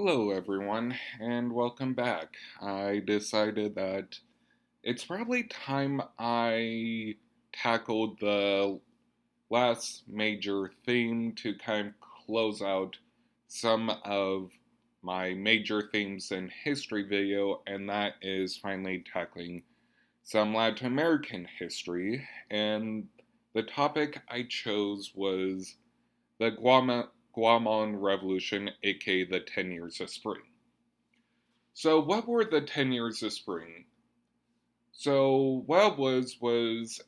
Hello, everyone, and welcome back. I decided that it's probably time I tackled the last major theme to kind of close out some of my major themes in history video, and that is finally tackling some Latin American history. And the topic I chose was the Guatemalan Revolution, aka the 10 Years of Spring. So, what were the 10 Years of Spring? So, what it was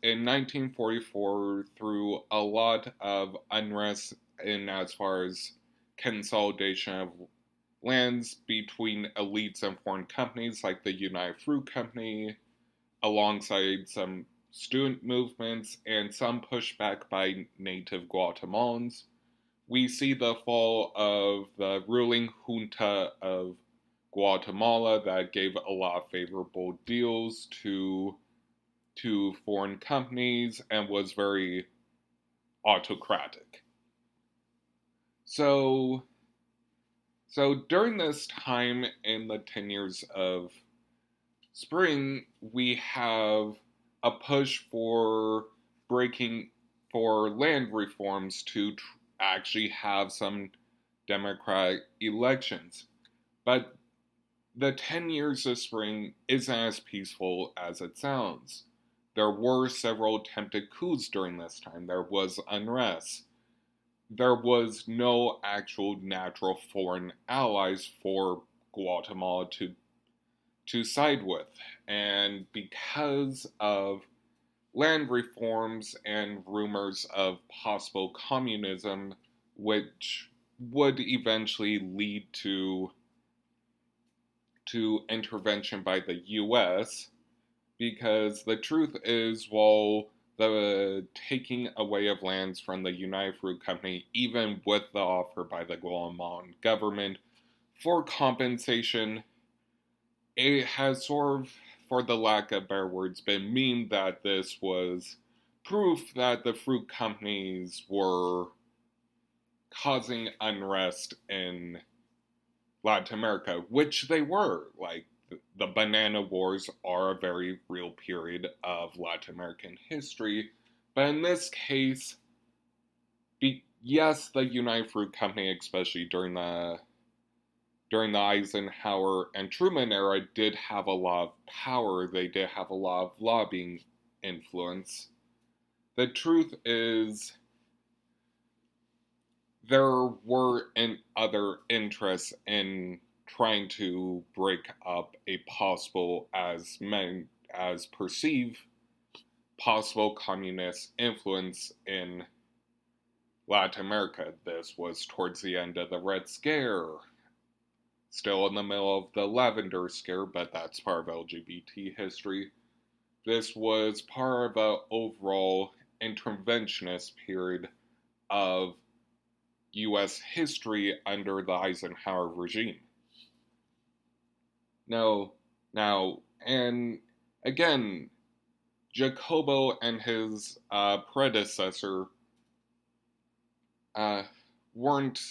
in 1944 through a lot of unrest in as far as consolidation of lands between elites and foreign companies like the United Fruit Company, alongside some student movements and some pushback by native Guatemalans. We see the fall of the ruling junta of Guatemala that gave a lot of favorable deals to foreign companies and was very autocratic. So during this time in the 10 years of spring, we have a push for land reforms to actually have some democratic elections. But the 10 years of spring isn't as peaceful as it sounds. There were several attempted coups during this time. There was unrest. There was no actual natural foreign allies for Guatemala to side with. And because of land reforms and rumors of possible communism, which would eventually lead to intervention by the US, because the truth is, while the taking away of lands from the United Fruit Company, even with the offer by the Guatemalan government for compensation, it has sort of, for the lack of better words, been mean that this was proof that the fruit companies were causing unrest in Latin America, which they were. Like, the banana wars are a very real period of Latin American history, but in this case, yes, the United Fruit Company, especially during the Eisenhower and Truman era, did have a lot of power. They did have a lot of lobbying influence. The truth is, there were other interests in trying to break up a possible, as perceived, possible communist influence in Latin America. This was towards the end of the Red Scare, still in the middle of the Lavender Scare, but that's part of LGBT history. This was part of an overall interventionist period of U.S. history under the Eisenhower regime. Now, and again, Jacobo and his predecessor weren't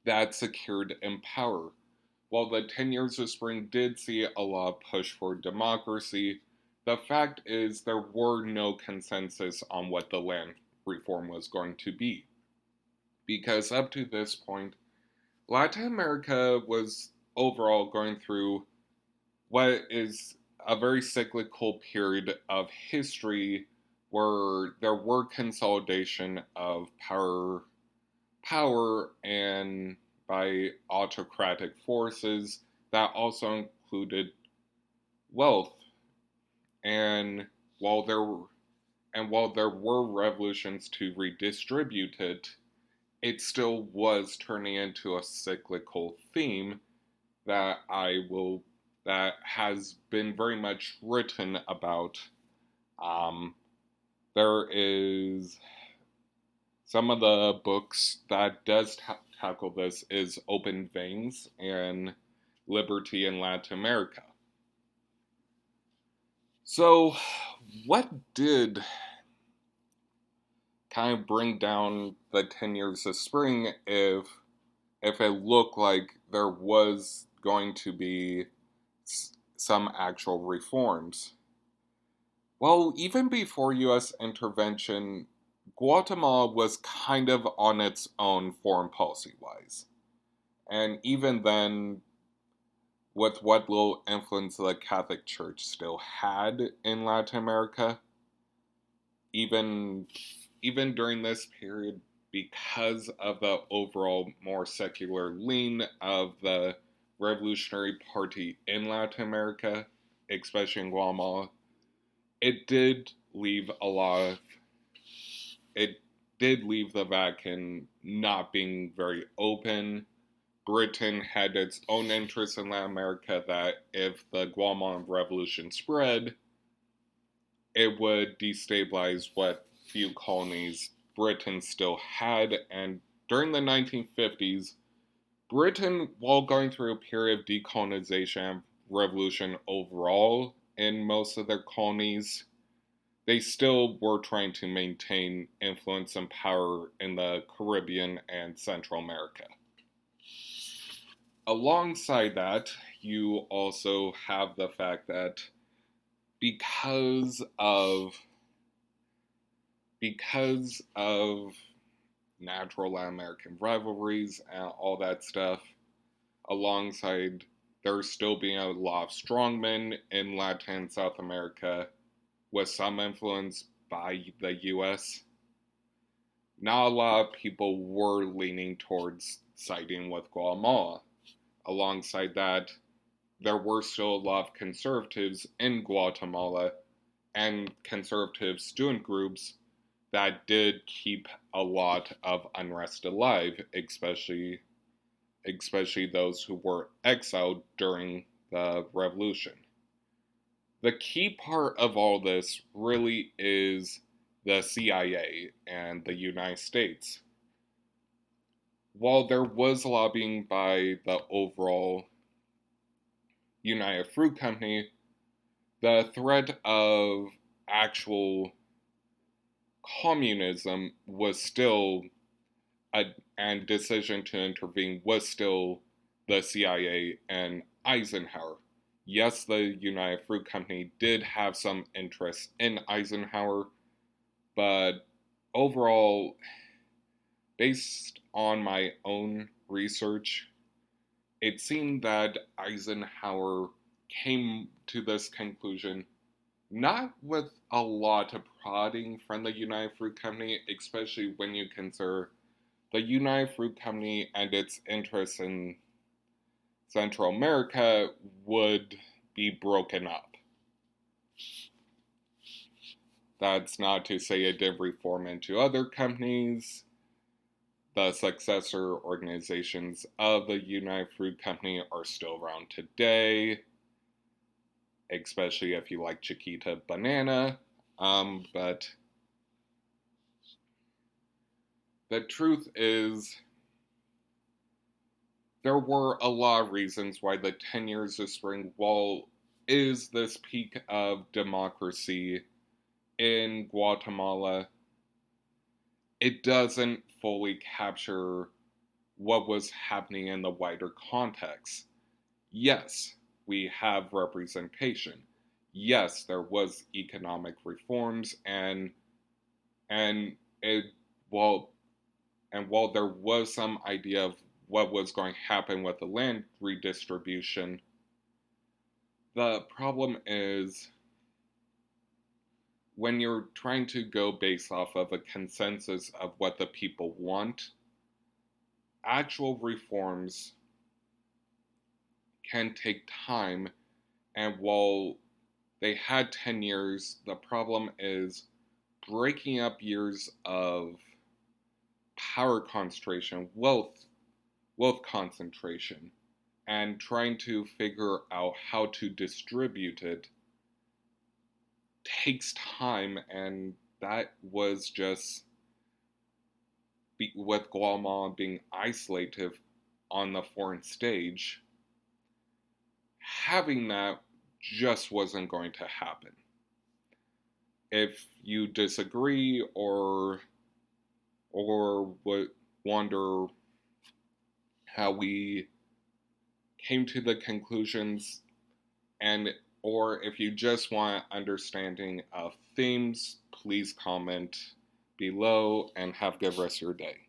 that secured in power. While the 10 Years of Spring did see a lot of push for democracy, the fact is there were no consensus on what the land reform was going to be. Because up to this point, Latin America was overall going through what is a very cyclical period of history where there were consolidation of power and by autocratic forces that also included wealth. And while there were revolutions to redistribute it, it still was turning into a cyclical theme that has been very much written about. There is some of the books that does tackle this is Open Veins and Liberty in Latin America. So, what did kind of bring down the 10 Years of Spring, if if it looked like there was going to be some actual reforms. Well, even before U.S. intervention, Guatemala was kind of on its own foreign policy-wise. And even then, with what little influence the Catholic Church still had in Latin America, even during this period, because of the overall more secular lean of the Revolutionary Party in Latin America, especially in Guatemala, it did leave the Vatican not being very open. Britain had its own interests in Latin America that if the Guatemalan Revolution spread, it would destabilize what few colonies Britain still had. And during the 1950s, Britain, while going through a period of decolonization and revolution overall in most of their colonies, they still were trying to maintain influence and power in the Caribbean and Central America. Alongside that, you also have the fact that because of natural Latin American rivalries and all that stuff, alongside there still being a lot of strongmen in Latin and South America with some influence by the US, not a lot of people were leaning towards siding with Guatemala. Alongside that, there were still a lot of conservatives in Guatemala and conservative student groups that did keep a lot of unrest alive, especially those who were exiled during the revolution. The key part of all this really is the CIA and the United States. While there was lobbying by the overall United Fruit Company, the threat of actual communism was still, and decision to intervene was still the CIA and Eisenhower. Yes, the United Fruit Company did have some interest in Eisenhower, but overall, based on my own research, it seemed that Eisenhower came to this conclusion not with a lot of prodding from the United Fruit Company, especially when you consider the United Fruit Company and its interests in Central America would be broken up. That's not to say it did reform into other companies. The successor organizations of the United Fruit Company are still around today, especially if you like Chiquita Banana. But the truth is, there were a lot of reasons why the 10 Years of Spring Wall is this peak of democracy in Guatemala. It doesn't fully capture what was happening in the wider context. Yes, we have representation. Yes, there was economic reforms, and while there was some idea of what was going to happen with the land redistribution, the problem is when you're trying to go based off of a consensus of what the people want, actual reforms can take time, and while they had 10 years, the problem is breaking up years of power concentration, wealth concentration, and trying to figure out how to distribute it takes time, and that was just, with Guatemala being isolated on the foreign stage, having that just wasn't going to happen. If you disagree or would wonder how we came to the conclusions, and or if you just want understanding of themes, please comment below and have a good rest of your day.